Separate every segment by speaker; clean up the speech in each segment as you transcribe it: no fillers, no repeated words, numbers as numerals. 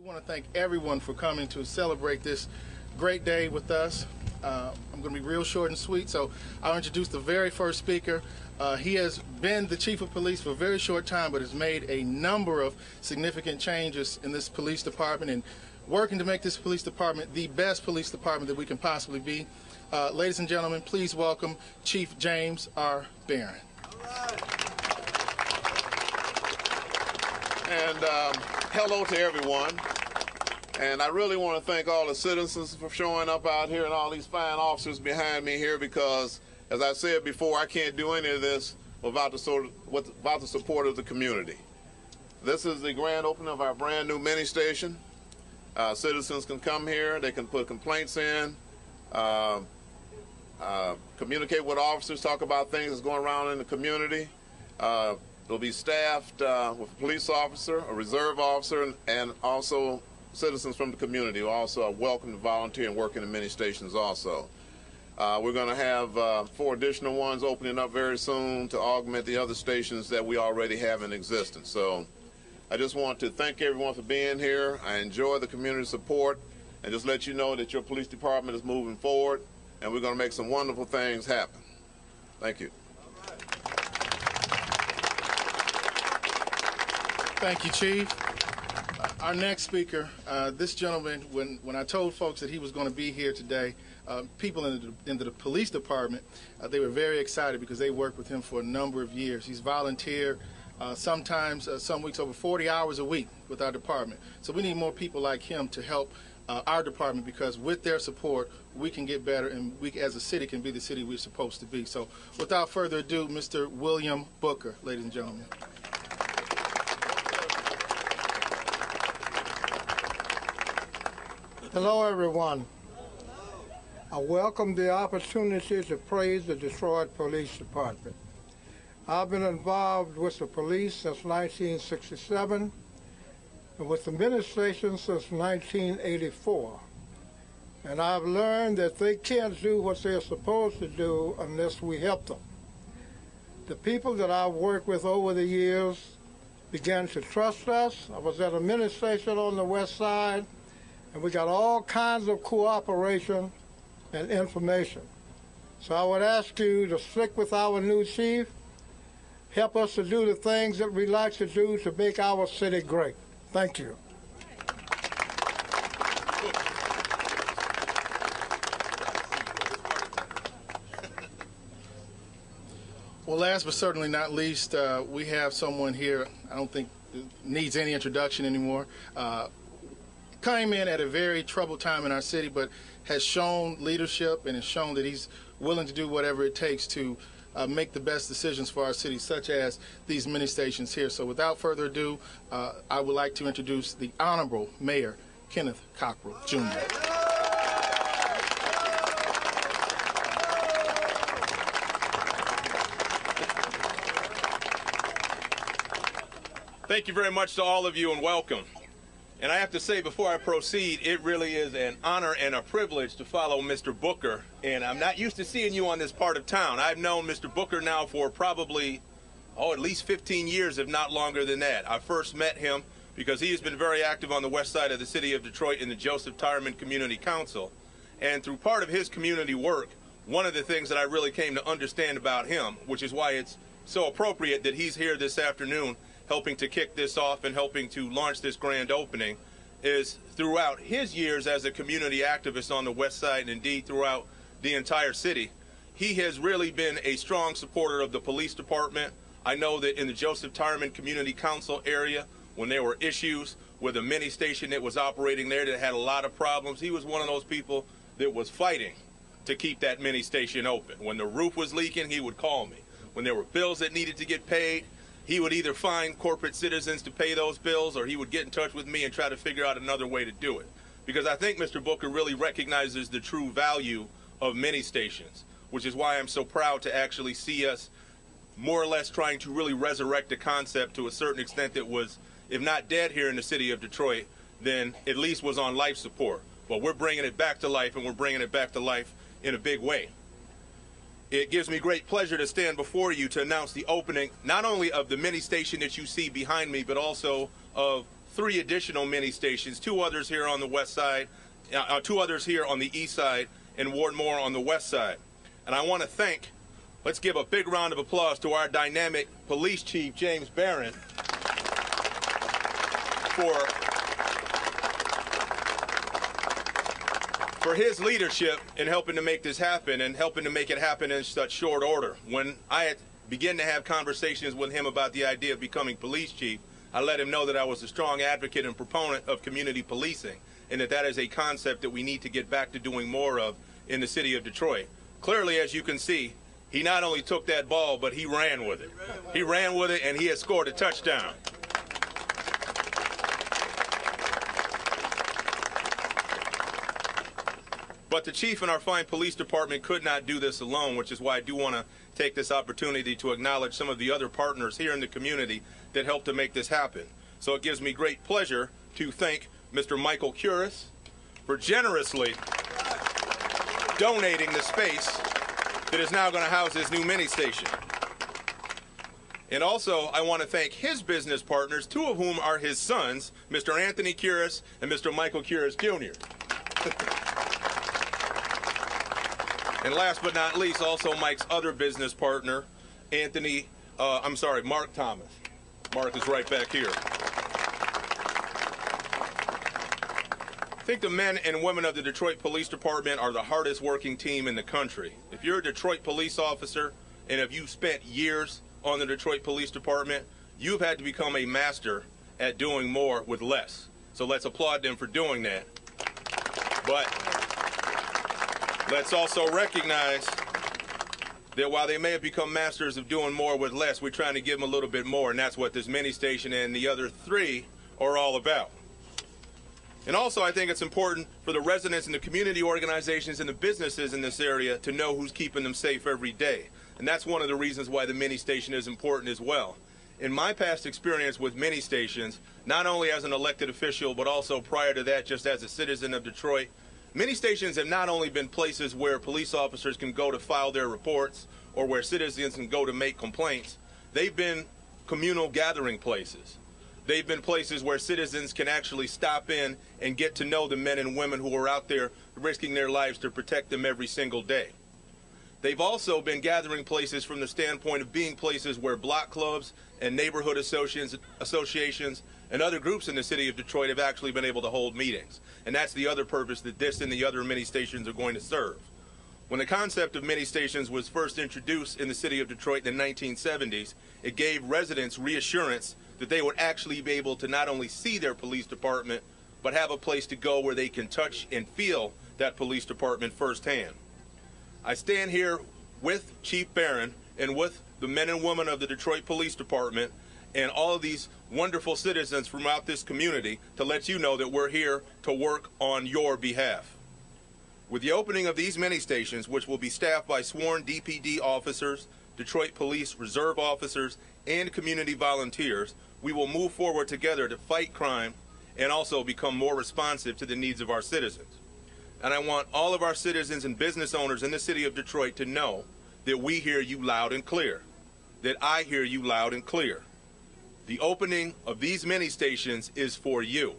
Speaker 1: We want to thank everyone for coming to celebrate this great day with us. I'm going to be real short and sweet, so I'll introduce the very first speaker. He has been the chief of police for a very short time, but has made a number of significant changes in this police department and working to make this police department the best police department that we can possibly be. Ladies and gentlemen, please welcome Chief James R. Barron.
Speaker 2: And hello to everyone. And I really want to thank all the citizens for showing up out here and all these fine officers behind me here, because, as I said before, I can't do any of this without the support of the community. This is the grand opening of our brand new mini station. Citizens can come here, they can put complaints in, communicate with officers, talk about things that's going around in the community. It'll be staffed with a police officer, a reserve officer, and also citizens from the community who also are welcome to volunteer and work in the mini stations also. We're going to have 4 additional ones opening up very soon to augment the other stations that we already have in existence. So I just want to thank everyone for being here. I enjoy the community support, and just let you know that your police department is moving forward, and we're going to make some wonderful things happen. Thank you.
Speaker 1: Thank you, Chief. Our next speaker, this gentleman, when I told folks that he was going to be here today, people in the police department, they were very excited because they worked with him for a number of years. He's volunteered sometimes, some weeks, over 40 hours a week with our department. So we need more people like him to help our department, because with their support, we can get better, and we as a city can be the city we're supposed to be. So without further ado, Mr. William Booker, ladies and gentlemen.
Speaker 3: Hello, everyone. I welcome the opportunity to praise the Detroit Police Department. I've been involved with the police since 1967 and with the administration since 1984. And I've learned that they can't do what they're supposed to do unless we help them. The people that I've worked with over the years began to trust us. I was at a administration on the west side, and we got all kinds of cooperation and information. So I would ask you to stick with our new chief, help us to do the things that we like to do to make our city great. Thank you.
Speaker 1: Well, last but certainly not least, we have someone here I don't think needs any introduction anymore. Came in at a very troubled time in our city, but has shown leadership and has shown that he's willing to do whatever it takes to make the best decisions for our city, such as these mini stations here. So without further ado, I would like to introduce the Honorable Mayor Kenneth Cockrell, Jr.
Speaker 4: Thank you very much to all of you, and welcome. And I have to say, before I proceed, it really is an honor and a privilege to follow Mr. Booker. And I'm not used to seeing you on this part of town. I've known Mr. Booker now for probably, at least 15 years, if not longer than that. I first met him because he has been very active on the west side of the city of Detroit in the Joseph Tireman Community Council. And through part of his community work, one of the things that I really came to understand about him, which is why it's so appropriate that he's here this afternoon helping to kick this off and helping to launch this grand opening, is throughout his years as a community activist on the west side, and indeed throughout the entire city, he has really been a strong supporter of the police department. I know that in the Joseph Tireman Community Council area, when there were issues with a mini station that was operating there that had a lot of problems, he was one of those people that was fighting to keep that mini station open. When the roof was leaking, he would call me. When there were bills that needed to get paid, he would either find corporate citizens to pay those bills, or he would get in touch with me and try to figure out another way to do it. Because I think Mr. Booker really recognizes the true value of mini stations, which is why I'm so proud to actually see us more or less trying to really resurrect the concept to a certain extent that was, if not dead here in the city of Detroit, then at least was on life support. But we're bringing it back to life, and we're bringing it back to life in a big way. It gives me great pleasure to stand before you to announce the opening not only of the mini station that you see behind me, but also of 3 additional mini stations, 2 others here on the west side, 2 others here on the east side, and Wardmore on the west side. And I want to let's give a big round of applause to our dynamic police chief, James Barron, for his leadership in helping to make this happen and helping to make it happen in such short order. When I began to have conversations with him about the idea of becoming police chief, I let him know that I was a strong advocate and proponent of community policing, and that is a concept that we need to get back to doing more of in the city of Detroit. Clearly, as you can see, he not only took that ball, but he ran with it. He ran with it, and he has scored a touchdown. But the chief and our fine police department could not do this alone, which is why I do want to take this opportunity to acknowledge some of the other partners here in the community that helped to make this happen. So it gives me great pleasure to thank Mr. Michael Curis for generously donating the space that is now going to house this new mini station. And also, I want to thank his business partners, 2 of whom are his sons, Mr. Anthony Curis and Mr. Michael Curis Jr. And last but not least, also Mike's other business partner, Mark Thomas. Mark is right back here. I think the men and women of the Detroit Police Department are the hardest working team in the country. If you're a Detroit police officer and if you've spent years on the Detroit Police Department, you've had to become a master at doing more with less. So let's applaud them for doing that. But let's also recognize that while they may have become masters of doing more with less, we're trying to give them a little bit more, and that's what this mini station and the other 3 are all about. And also, I think it's important for the residents and the community organizations and the businesses in this area to know who's keeping them safe every day. And that's one of the reasons why the mini station is important as well. In my past experience with mini stations, not only as an elected official, but also prior to that, just as a citizen of Detroit, mini stations have not only been places where police officers can go to file their reports or where citizens can go to make complaints. They've been communal gathering places. They've been places where citizens can actually stop in and get to know the men and women who are out there risking their lives to protect them every single day. They've also been gathering places from the standpoint of being places where block clubs and neighborhood associations and other groups in the city of Detroit have actually been able to hold meetings. And that's the other purpose that this and the other mini stations are going to serve. When the concept of mini stations was first introduced in the city of Detroit in the 1970s, it gave residents reassurance that they would actually be able to not only see their police department, but have a place to go where they can touch and feel that police department firsthand. I stand here with Chief Barron and with the men and women of the Detroit Police Department and all of these wonderful citizens throughout this community to let you know that we're here to work on your behalf. With the opening of these mini stations, which will be staffed by sworn DPD officers, Detroit Police Reserve officers, and community volunteers, we will move forward together to fight crime and also become more responsive to the needs of our citizens. And I want all of our citizens and business owners in the city of Detroit to know that we hear you loud and clear, that I hear you loud and clear. The opening of these mini stations is for you.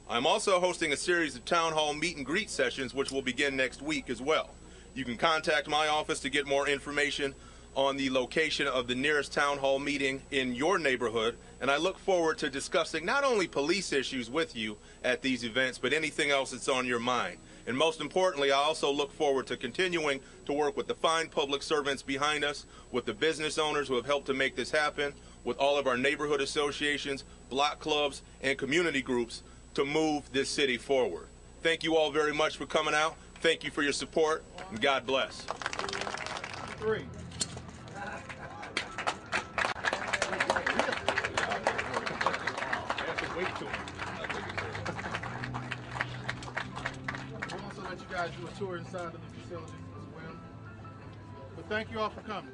Speaker 4: I'm also hosting a series of town hall meet and greet sessions which will begin next week as well. You can contact my office to get more information on the location of the nearest town hall meeting in your neighborhood, and I look forward to discussing not only police issues with you at these events, but anything else that's on your mind. And most importantly, I also look forward to continuing to work with the fine public servants behind us, with the business owners who have helped to make this happen, with all of our neighborhood associations, block clubs, and community groups to move this city forward. Thank you all very much for coming out. Thank you for your support, and God bless.
Speaker 1: 3. We'll also let you guys do a tour inside of the facility as well. But thank you all for coming.